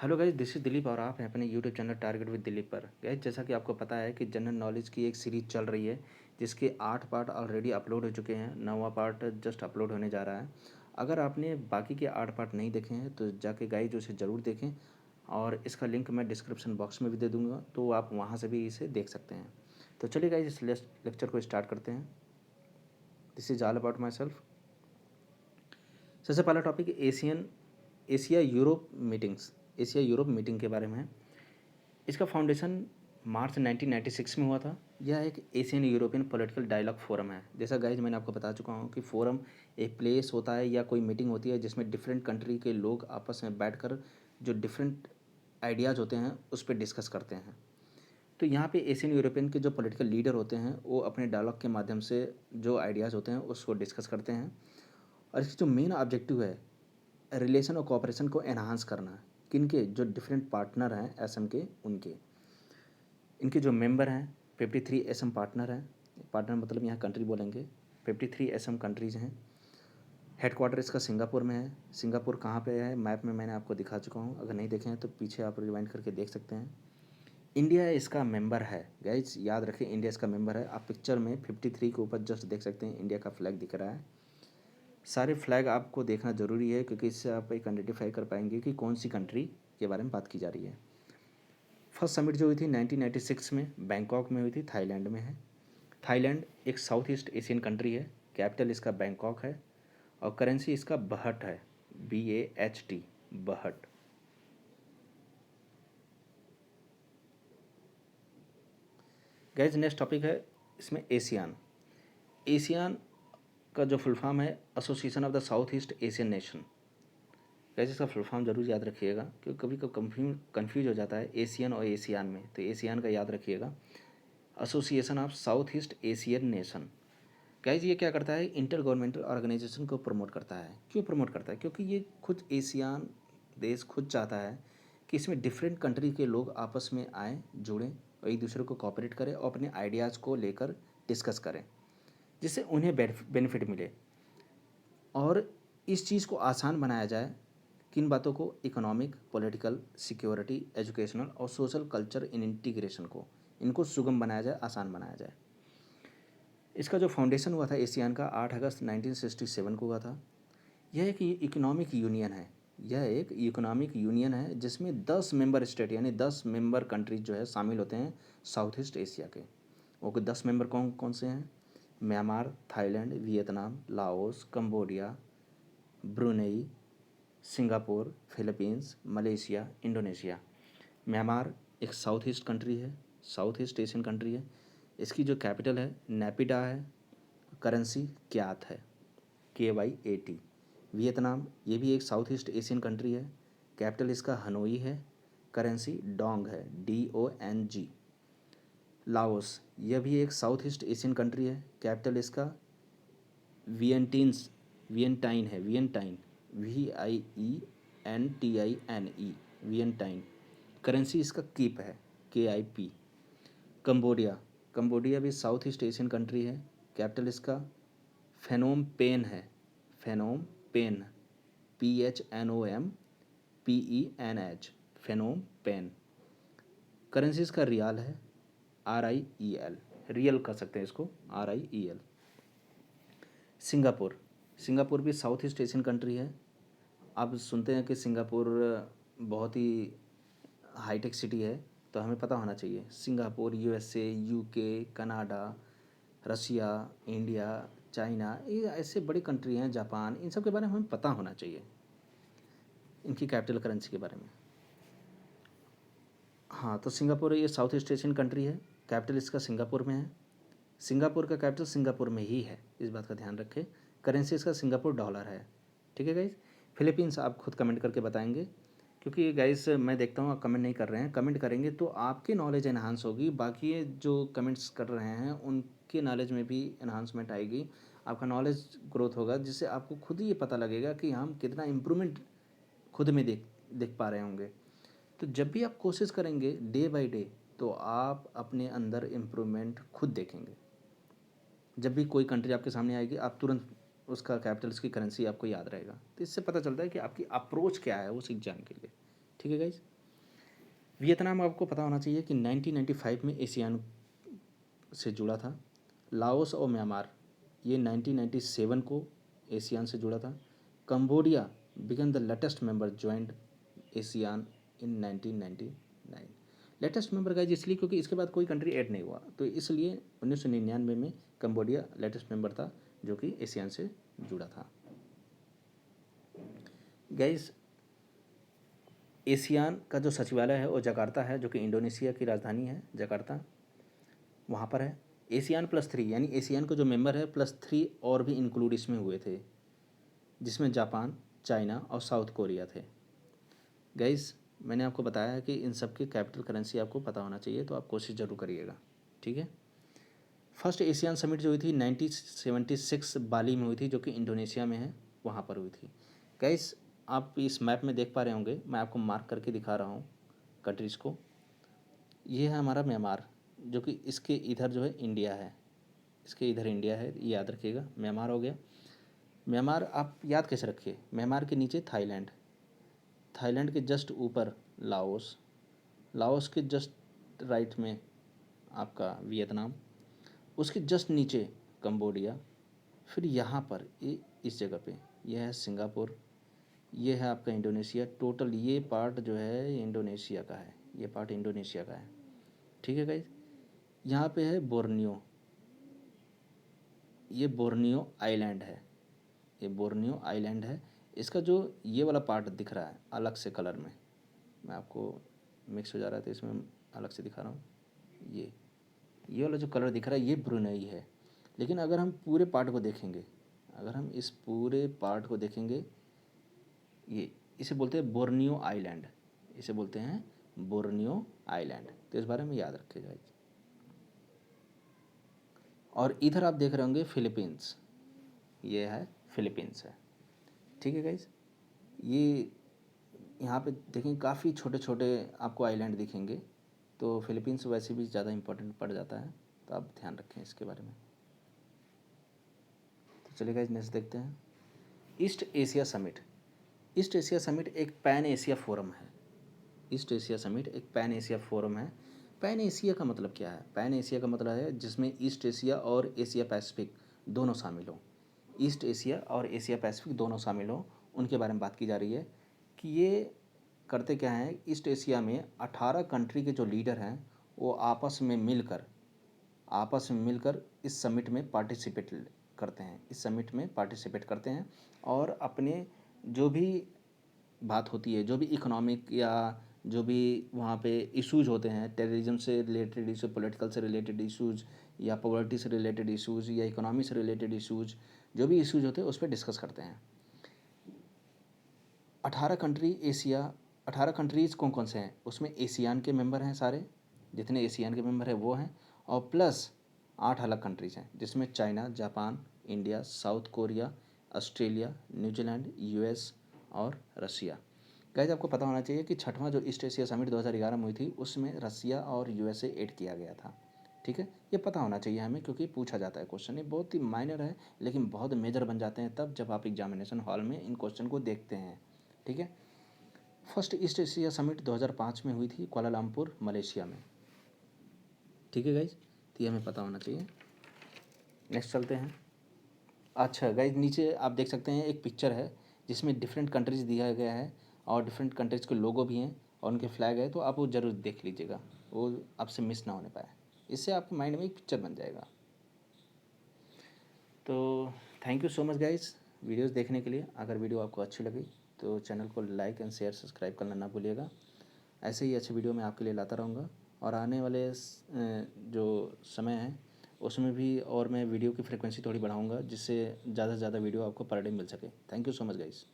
Hello guys, this is Dilip और आप हैं अपने YouTube channel target with Dilip पर। गाइस, जैसा कि आपको पता है कि जनरल नॉलेज की एक सीरीज़ चल रही है जिसके 8 पार्ट ऑलरेडी अपलोड हो चुके हैं। 9वां पार्ट जस्ट अपलोड होने जा रहा है। अगर आपने बाकी के 8 पार्ट नहीं देखे हैं तो जाके गाइस उसे ज़रूर देखें और इसका लिंक मैं डिस्क्रिप्शन बॉक्स में भी दे दूँगा, तो आप वहाँ से भी इसे देख सकते हैं। तो चलिए गाइस, इस लेक्चर को स्टार्ट करते हैं। This is all about my self. सबसे पहला topic Asia Europe meetings. Asia Europe meeting के बारे में है। इसका फाउंडेशन मार्च 1996 में हुआ था। यह एक Asian European political dialogue forum है। जैसा गाइज मैंने आपको बता चुका हूँ कि फोरम एक प्लेस होता है या कोई मीटिंग होती है जिसमें डिफरेंट कंट्री के लोग आपस में बैठकर जो डिफरेंट आइडियाज़ होते हैं उस पर डिस्कस करते हैं। तो यहाँ पे एशियन यूरोपियन के जो पॉलिटिकल लीडर होते हैं वो अपने डायलॉग के माध्यम से जो आइडियाज़ होते हैं उसको डिस्कस करते हैं। और इसकी जो मेन ऑब्जेक्टिव है, रिलेशन और कोऑपरेशन को एनहांस करना। किनके? जो डिफरेंट पार्टनर हैं एसएम के, उनके। इनके जो मेंबर हैं 53 एसएम पार्टनर हैं। पार्टनर मतलब यहाँ कंट्री बोलेंगे। 53 एसएम कंट्रीज़ हैं। हेडक्वार्टर इसका सिंगापुर में है। सिंगापुर कहाँ पे है मैप में मैंने आपको दिखा चुका हूँ, अगर नहीं देखे हैं तो पीछे आप रिवाइंड करके देख सकते हैं। इंडिया इसका मेंबर है। गाइज याद रखें, इंडिया इसका मेंबर है। आप पिक्चर में 53 के ऊपर जस्ट देख सकते हैं, इंडिया का फ्लैग दिख रहा है। सारे फ्लैग आपको देखना ज़रूरी है क्योंकि इससे आप एक आइडेंटिफाई कर पाएंगे कि कौन सी कंट्री के बारे में बात की जा रही है। फर्स्ट समिट जो हुई थी 1996 में बैंकॉक में हुई थी, थाईलैंड में है। थाईलैंड एक साउथ ईस्ट एशियन कंट्री है। कैपिटल इसका बैंकॉक है और करेंसी इसका बहट है, BAHT, baht. Guys next topic है इसमें एशियान। एशियान का जो फुल फॉर्म है association of the South East Asian nation. Guys इसका फुल फॉर्म जरूर याद रखिएगा क्योंकि कभी कभी कन्फ्यूज हो जाता है एशियन और एशियान में, तो एशियान का याद रखिएगा। Association of south East Asian nation. Guys ये क्या करता है, इंटर गवर्नमेंटल ऑर्गेनाइजेशन को प्रमोट करता है। क्यों प्रमोट करता है? क्योंकि ये खुद एशियान देश खुद चाहता है कि इसमें डिफरेंट कंट्री के लोग आपस में आएँ, जुड़ें और एक दूसरे को कॉपरेट करें और अपने आइडियाज़ को लेकर डिस्कस करें जिससे उन्हें बेनिफिट मिले। और इस चीज़ को आसान बनाया जाए। किन बातों को? इकोनॉमिक, पॉलिटिकल, सिक्योरिटी, एजुकेशनल और सोशल कल्चर इन इंटीग्रेशन को, इनको सुगम बनाया जाए, आसान बनाया जाए। इसका जो फाउंडेशन हुआ था एशियान का 8 अगस्त 1967 को हुआ था। यह एक इकोनॉमिक यूनियन है। यह एक इकोनॉमिक यूनियन है जिसमें 10 मेंबर स्टेट यानी 10 मेंबर कंट्रीज जो है शामिल होते हैं साउथ ईस्ट एशिया के। वो 10 मेंबर कौन कौन से हैं? Myanmar, Thailand, Vietnam, Laos, Cambodia, Brunei, Singapore, Philippines, Malaysia, Indonesia. Myanmar एक साउथ ईस्ट कंट्री है, साउथ ईस्ट एशियन कंट्री है। इसकी जो कैपिटल है नेपिडा है। करेंसी क्यात है, KYAT। वियतनाम ये भी एक साउथ ईस्ट एशियन कंट्री है। कैपिटल इसका हनोई है। करेंसी डोंग है, DONG। लाओस यह भी एक साउथ ईस्ट एशियन कंट्री है। कैपिटल इसका वियंटीन्स वियंटाइन है, वियंटाइन, VIENTINE, वियंटाइन। करेंसी इसका कीप है, KIP। कंबोडिया, कंबोडिया भी साउथ ईस्ट एशियन कंट्री है। कैपिटल इसका फेनोम पेन है, फेनोम पेन, PHNOMPENH, फेनोम पेन। करेंसी इसका रियाल है, RIEL, रियल कर सकते हैं इसको, RIEL। सिंगापुर, सिंगापुर भी साउथ ईस्ट एशियन कंट्री है। आप सुनते हैं कि सिंगापुर बहुत ही हाईटेक सिटी है, तो हमें पता होना चाहिए सिंगापुर USA, UK, कनाडा, रसिया, इंडिया, चाइना, ये ऐसे बड़ी कंट्री हैं, जापान, इन सब के बारे में हमें पता होना चाहिए, इनकी कैपिटल करेंसी के बारे में। हाँ, तो सिंगापुर ये साउथ ईस्ट एशियन कंट्री है। कैपिटल इसका सिंगापुर में है। सिंगापुर का कैपिटल सिंगापुर में ही है, इस बात का ध्यान रखें। करेंसी इसका सिंगापुर डॉलर है। ठीक है गाइस। फिलीपींस आप खुद कमेंट करके बताएंगे क्योंकि गाइस मैं देखता हूँ आप कमेंट नहीं कर रहे हैं। कमेंट करेंगे तो आपकी नॉलेज एनहांस होगी, बाकी ये जो कमेंट्स कर रहे हैं उनके नॉलेज में भी एनहांसमेंट आएगी, आपका नॉलेज ग्रोथ होगा जिससे आपको खुद ही ये पता लगेगा कि हम कितना इम्प्रूवमेंट खुद में देख देख पा रहे होंगे। तो जब भी आप कोशिश करेंगे डे बाय डे तो आप अपने अंदर इम्प्रूवमेंट खुद देखेंगे। जब भी कोई कंट्री आपके सामने आएगी आप तुरंत उसका कैपिटल, उसकी करेंसी आपको याद रहेगा, तो इससे पता चलता है कि आपकी अप्रोच क्या है उस एग्ज़ाम के लिए। ठीक है गाइज। वियतनाम आपको पता होना चाहिए कि 1995 में एशियान से जुड़ा था। लाओस और म्यांमार ये 1997 को एशियान से जुड़ा था। Cambodia become the latest member joined ASEAN in 1999। Latest member guys इसलिए क्योंकि इसके बाद कोई कंट्री ऐड नहीं हुआ, तो इसलिए 1999 में कंबोडिया लेटेस्ट मेंबर था जो कि एशियान से जुड़ा था। गाइज एशियान का जो सचिवालय है वो जकार्ता है, जो कि इंडोनेशिया की राजधानी है जकार्ता, वहाँ पर है। एशियान +3 यानी एशियान के जो मेंबर है +3 और भी इंक्लूड इसमें हुए थे, जिसमें जापान, चाइना और साउथ कोरिया थे। गाइस मैंने आपको बताया है कि इन सब की कैपिटल करेंसी आपको पता होना चाहिए, तो आप कोशिश ज़रूर करिएगा, ठीक है। फर्स्ट एशियन समिट जो हुई थी 1976 बाली में हुई थी, जो कि इंडोनेशिया में है, वहाँ पर हुई थी। गाइस आप इस मैप में देख पा रहे होंगे, मैं आपको मार्क करके दिखा रहा हूँ कंट्रीज़ को। ये है हमारा म्यांमार, जो कि इसके इधर जो है इंडिया है, इसके इधर इंडिया है, ये याद रखिएगा। म्यांमार हो गया। म्यांमार आप याद कैसे रखिए, म्यांमार के नीचे थाईलैंड, थाईलैंड के जस्ट ऊपर लाओस, लाओस के जस्ट राइट में आपका वियतनाम, उसके जस्ट नीचे कंबोडिया, फिर यहाँ पर ये इस जगह पे यह है सिंगापुर, ये है आपका इंडोनेशिया। टोटल ये पार्ट जो है इंडोनेशिया का है, ये पार्ट इंडोनेशिया का है, ठीक है गाइज। यहाँ पे है बोर्नियो, ये बोर्नियो आइलैंड है, ये बोर्नियो आइलैंड है। इसका जो ये वाला पार्ट दिख रहा है अलग से कलर में, मैं आपको मिक्स हो जा रहा था इसमें अलग से दिखा रहा हूँ। ये वाला जो कलर दिख रहा है ये ब्रुनेई है। लेकिन अगर हम पूरे पार्ट को देखेंगे, अगर हम इस पूरे पार्ट को देखेंगे, ये इसे बोलते हैं बोर्नियो आइलैंड, इसे बोलते हैं बोर्नियो आइलैंड, तो इस बारे में याद रखिएगा। और इधर आप देख रहे होंगे फिलीपींस, ये है फिलीपींस है, ठीक है गाइज। ये यहाँ पे देखेंगे काफ़ी छोटे छोटे आपको आइलैंड दिखेंगे, तो फिलीपींस वैसे भी ज़्यादा इम्पोर्टेंट पड़ जाता है, तो आप ध्यान रखें इसके बारे में। तो चलिए गाइज नेक्स्ट देखते हैं। East Asia summit. East Asia summit एक पैन एशिया फोरम है। ईस्ट एशिया समिट एक पैन एशिया फोरम है। पैन एशिया का मतलब क्या है? पैन एशिया का मतलब है जिसमें ईस्ट एशिया और एशिया पैसिफिक दोनों शामिल हों। ईस्ट एशिया और एशिया पैसिफिक दोनों शामिल हों, उनके बारे में बात की जा रही है कि ये करते क्या हैं। ईस्ट एशिया में 18 कंट्री के जो लीडर हैं वो आपस में मिलकर इस समिट में पार्टिसिपेट करते हैं, इस समिट में पार्टिसिपेट करते हैं, और अपने जो भी बात होती है, जो भी इकोनॉमिक या जो भी वहाँ पे इश्यूज होते हैं, टेररिज्म से रिलेटेड इशू, पॉलिटिकल से रिलेटेड इश्यूज, या पॉवर्टी से रिलेटेड इश्यूज, या इकोनॉमी से रिलेटेड इश्यूज, जो भी इश्यूज होते हैं उस पर डिस्कस करते हैं। 18 कंट्रीज़ कौन कौन से हैं उसमें? एशियान के मेंबर हैं सारे, जितने एशियान के मेंबर हैं वो हैं, और प्लस 8 अलग कंट्रीज़ हैं जिसमें China, Japan, India, south Korea, Australia, New Zealand, US और रसिया। गाइस आपको पता होना चाहिए कि छठवां जो ईस्ट एशिया समिट 2011 में हुई थी उसमें रसिया और यूएसए ऐड किया गया था, ठीक है। ये पता होना चाहिए हमें क्योंकि पूछा जाता है क्वेश्चन, ये बहुत ही माइनर है लेकिन बहुत मेजर बन जाते हैं तब जब आप एग्जामिनेशन हॉल में इन क्वेश्चन को देखते हैं, ठीक है। फर्स्ट ईस्ट एशिया समिट 2005 में हुई थी कुआलालंपुर मलेशिया में, ठीक है गाइज, तो ये हमें पता होना चाहिए। नेक्स्ट चलते हैं। अच्छा गाइज नीचे आप देख सकते हैं एक पिक्चर है जिसमें डिफरेंट कंट्रीज़ दिया गया है और डिफरेंट कंट्रीज़ के लोगो भी हैं और उनके फ्लैग है, तो आप वो ज़रूर देख लीजिएगा, वो आपसे मिस ना होने पाए, इससे आपके माइंड में एक पिक्चर बन जाएगा। तो thank you so much guys videos देखने के लिए। अगर वीडियो आपको अच्छी लगी तो चैनल को लाइक एंड शेयर सब्सक्राइब करना ना भूलिएगा। ऐसे ही अच्छे वीडियो मैं आपके लिए लाता रहूँगा, और आने वाले जो समय है उसमें भी और मैं वीडियो की फ्रिक्वेंसी थोड़ी बढ़ाऊँगा जिससे ज़्यादा से ज़्यादा वीडियो आपको पर डे मिल सके। Thank you so much guys.